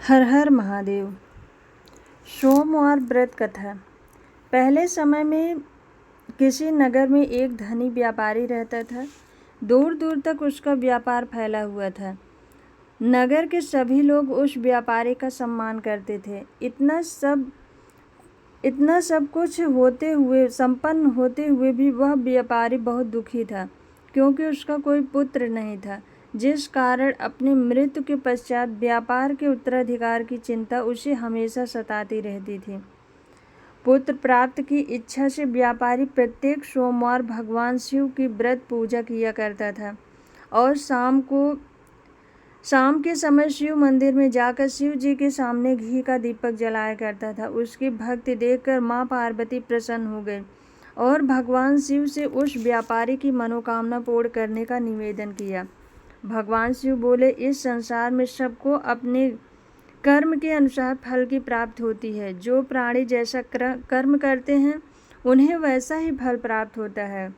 हर हर महादेव। सोमवार व्रत कथा। पहले समय में किसी नगर में एक धनी व्यापारी रहता था। दूर दूर तक उसका व्यापार फैला हुआ था। नगर के सभी लोग उस व्यापारी का सम्मान करते थे। इतना सब कुछ संपन्न होते हुए भी वह व्यापारी बहुत दुखी था, क्योंकि उसका कोई पुत्र नहीं था, जिस कारण अपनी मृत्यु के पश्चात व्यापार के उत्तराधिकार की चिंता उसे हमेशा सताती रहती थी। पुत्र प्राप्त की इच्छा से व्यापारी प्रत्येक सोमवार भगवान शिव की व्रत पूजा किया करता था और शाम के समय शिव मंदिर में जाकर शिव जी के सामने घी का दीपक जलाया करता था। उसकी भक्ति देखकर माँ पार्वती प्रसन्न हो गई और भगवान शिव से उस व्यापारी की मनोकामना पूर्ण करने का निवेदन किया। भगवान शिव बोले, इस संसार में सबको अपने कर्म के अनुसार फल की प्राप्ति होती है। जो प्राणी जैसा कर्म करते हैं उन्हें वैसा ही फल प्राप्त होता है।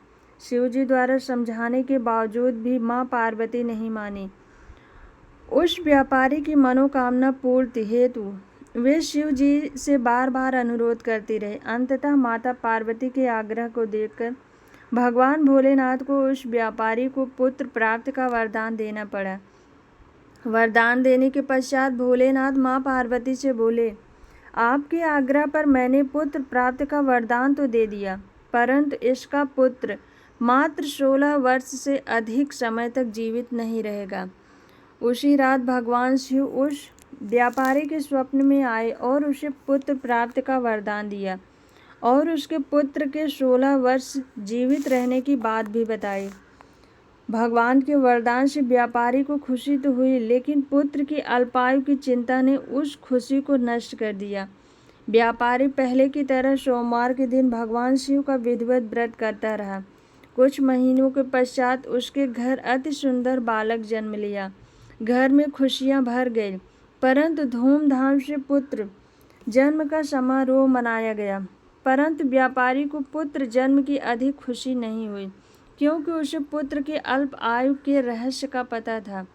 शिव जी द्वारा समझाने के बावजूद भी माँ पार्वती नहीं मानी। उस व्यापारी की मनोकामना पूर्ति हेतु वे शिव जी से बार बार अनुरोध करती रहे। अंततः माता पार्वती के आग्रह को देखकर भगवान भोलेनाथ को उस व्यापारी को पुत्र प्राप्त का वरदान देना पड़ा। वरदान देने के पश्चात भोलेनाथ माँ पार्वती से बोले, आपके आग्रह पर मैंने पुत्र प्राप्त का वरदान तो दे दिया, परंतु इसका पुत्र मात्र 16 वर्ष से अधिक समय तक जीवित नहीं रहेगा। उसी रात भगवान शिव उस व्यापारी के स्वप्न में आए और उसे पुत्र प्राप्त का वरदान दिया और उसके पुत्र के 16 वर्ष जीवित रहने की बात भी बताई। भगवान के वरदान से व्यापारी को खुशी तो हुई, लेकिन पुत्र की अल्पायु की चिंता ने उस खुशी को नष्ट कर दिया। व्यापारी पहले की तरह सोमवार के दिन भगवान शिव का विधिवत व्रत करता रहा। कुछ महीनों के पश्चात उसके घर अति सुंदर बालक जन्म लिया। घर में खुशियां भर गई, परंतु धूमधाम से पुत्र जन्म का समारोह मनाया गया। परंतु व्यापारी को पुत्र जन्म की अधिक खुशी नहीं हुई, क्योंकि उसे पुत्र के अल्प आयु के रहस्य का पता था।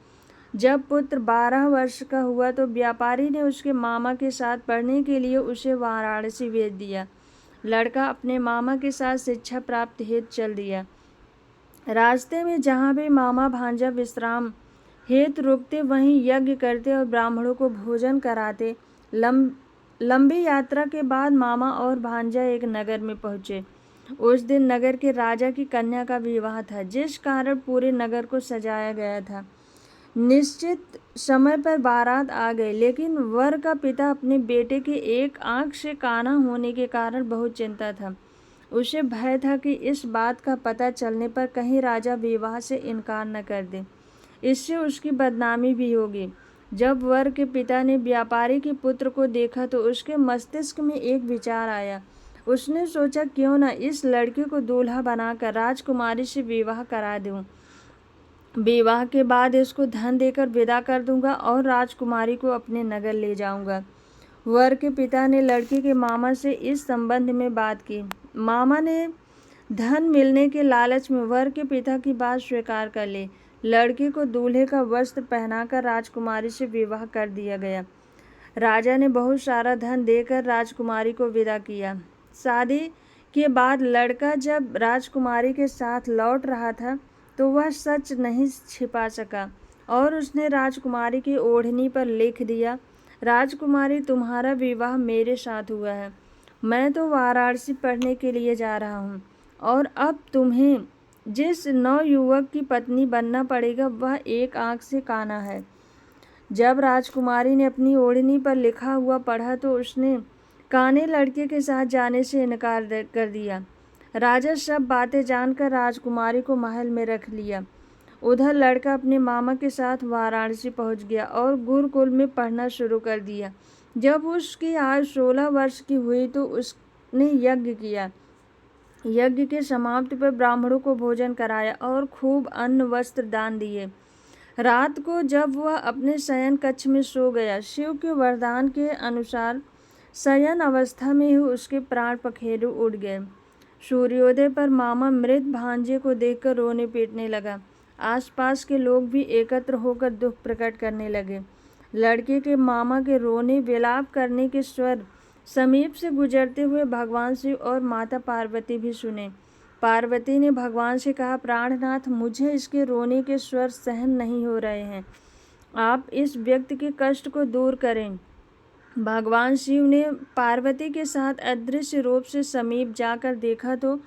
जब पुत्र 12 वर्ष का हुआ तो व्यापारी ने उसके मामा के साथ पढ़ने के लिए उसे वाराणसी भेज दिया। लड़का अपने मामा के साथ शिक्षा प्राप्त हेतु चल दिया। रास्ते में जहाँ भी मामा भांजा विश्राम हेतु रुकते वहीं यज्ञ करते और ब्राह्मणों को भोजन कराते। लंबी यात्रा के बाद मामा और भांजा एक नगर में पहुँचे। उस दिन नगर के राजा की कन्या का विवाह था, जिस कारण पूरे नगर को सजाया गया था। निश्चित समय पर बारात आ गई, लेकिन वर का पिता अपने बेटे के एक आंख से काना होने के कारण बहुत चिंता था। उसे भय था कि इस बात का पता चलने पर कहीं राजा विवाह से इनकार न कर दे, इससे उसकी बदनामी भी होगी। जब वर के पिता ने व्यापारी के पुत्र को देखा तो उसके मस्तिष्क में एक विचार आया। उसने सोचा, क्यों न इस लड़के को दूल्हा बनाकर राजकुमारी से विवाह करा दूं। विवाह के बाद इसको धन देकर विदा कर दूंगा और राजकुमारी को अपने नगर ले जाऊंगा। वर के पिता ने लड़के के मामा से इस संबंध में बात की। मामा ने धन मिलने के लालच में वर के पिता की बात स्वीकार कर ली। लड़के को दूल्हे का वस्त्र पहनाकर राजकुमारी से विवाह कर दिया गया। राजा ने बहुत सारा धन देकर राजकुमारी को विदा किया। शादी के बाद लड़का जब राजकुमारी के साथ लौट रहा था तो वह सच नहीं छिपा सका और उसने राजकुमारी की ओढ़नी पर लिख दिया, राजकुमारी, तुम्हारा विवाह मेरे साथ हुआ है। मैं तो वाराणसी पढ़ने के लिए जा रहा हूँ और अब तुम्हें जिस नवयुवक की पत्नी बनना पड़ेगा वह एक आंख से काना है। जब राजकुमारी ने अपनी ओढ़नी पर लिखा हुआ पढ़ा तो उसने काने लड़के के साथ जाने से इनकार कर दिया। राजा सब बातें जानकर राजकुमारी को महल में रख लिया। उधर लड़का अपने मामा के साथ वाराणसी पहुंच गया और गुरुकुल में पढ़ना शुरू कर दिया। जब उसकी आयु 16 वर्ष की हुई तो उसने यज्ञ किया। यज्ञ के समाप्ति पर ब्राह्मणों को भोजन कराया और खूब अन्न वस्त्र दान दिए। रात को जब वह अपने शयन कक्ष में सो गया, शिव के वरदान के अनुसार शयन अवस्था में ही उसके प्राण पखेरु उड़ गए। सूर्योदय पर मामा मृत भांजे को देखकर रोने पीटने लगा। आसपास के लोग भी एकत्र होकर दुख प्रकट करने लगे। लड़के के मामा के रोने विलाप करने के स्वर समीप से गुजरते हुए भगवान शिव और माता पार्वती भी सुने। पार्वती ने भगवान से कहा, प्राणनाथ, मुझे इसके रोने के स्वर सहन नहीं हो रहे हैं, आप इस व्यक्ति के कष्ट को दूर करें। भगवान शिव ने पार्वती के साथ अदृश्य रूप से समीप जाकर देखा तो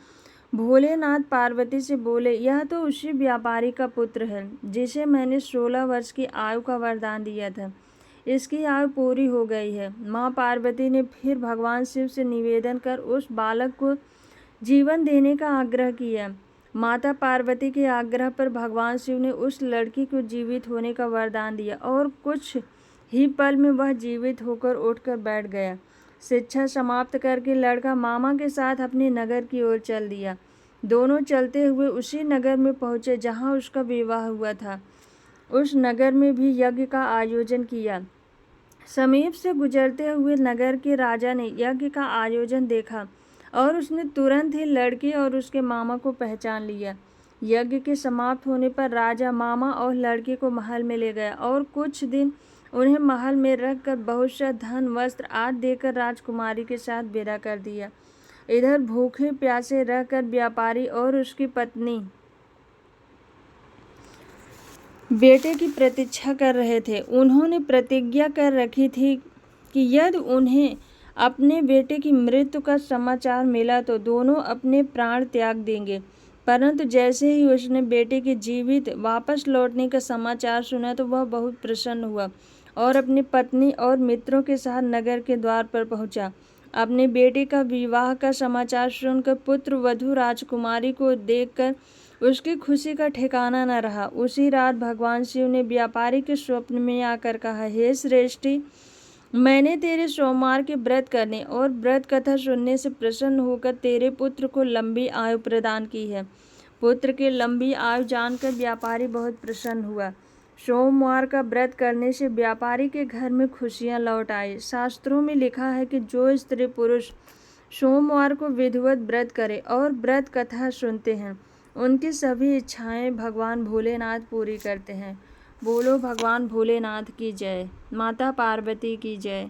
भोलेनाथ पार्वती से बोले, यह तो उसी व्यापारी का पुत्र है जिसे मैंने 16 वर्ष की आयु का वरदान दिया था। इसकी आयु पूरी हो गई है। माँ पार्वती ने फिर भगवान शिव से निवेदन कर उस बालक को जीवन देने का आग्रह किया। माता पार्वती के आग्रह पर भगवान शिव ने उस लड़की को जीवित होने का वरदान दिया और कुछ ही पल में वह जीवित होकर उठकर बैठ गया। शिक्षा समाप्त करके लड़का मामा के साथ अपने नगर की ओर चल दिया। दोनों चलते हुए उसी नगर में पहुँचे जहाँ उसका विवाह हुआ था। उस नगर में भी यज्ञ का आयोजन किया। समीप से गुजरते हुए नगर के राजा ने यज्ञ का आयोजन देखा और उसने तुरंत ही लड़के और उसके मामा को पहचान लिया। यज्ञ के समाप्त होने पर राजा मामा और लड़के को महल में ले गया और कुछ दिन उन्हें महल में रखकर बहुत सा धन, वस्त्र आदि देकर राजकुमारी के साथ विदा कर दिया। इधर भूखे प्यासे रहकर व्यापारी और उसकी पत्नी बेटे की प्रतीक्षा कर रहे थे। उन्होंने प्रतिज्ञा कर रखी थी कि यदि उन्हें अपने बेटे की मृत्यु का समाचार मिला तो दोनों अपने प्राण त्याग देंगे। परंतु जैसे ही उसने बेटे के जीवित वापस लौटने का समाचार सुना तो वह बहुत प्रसन्न हुआ और अपनी पत्नी और मित्रों के साथ नगर के द्वार पर पहुंचा। अपने बेटे का विवाह का समाचार सुनकर पुत्र वधू राजकुमारी को देखकर उसकी खुशी का ठिकाना न रहा। उसी रात भगवान शिव ने व्यापारी के स्वप्न में आकर कहा, हे श्रेष्ठी, मैंने तेरे सोमवार के व्रत करने और व्रत कथा सुनने से प्रसन्न होकर तेरे पुत्र को लंबी आयु प्रदान की है। पुत्र की लंबी आयु जानकर व्यापारी बहुत प्रसन्न हुआ। सोमवार का व्रत करने से व्यापारी के घर में खुशियां लौट आई। शास्त्रों में लिखा है कि जो स्त्री पुरुष सोमवार को विधिवत व्रत करे और व्रत कथा सुनते हैं, उनकी सभी इच्छाएं भगवान भोलेनाथ पूरी करते हैं। बोलो भगवान भोलेनाथ की जय। माता पार्वती की जय।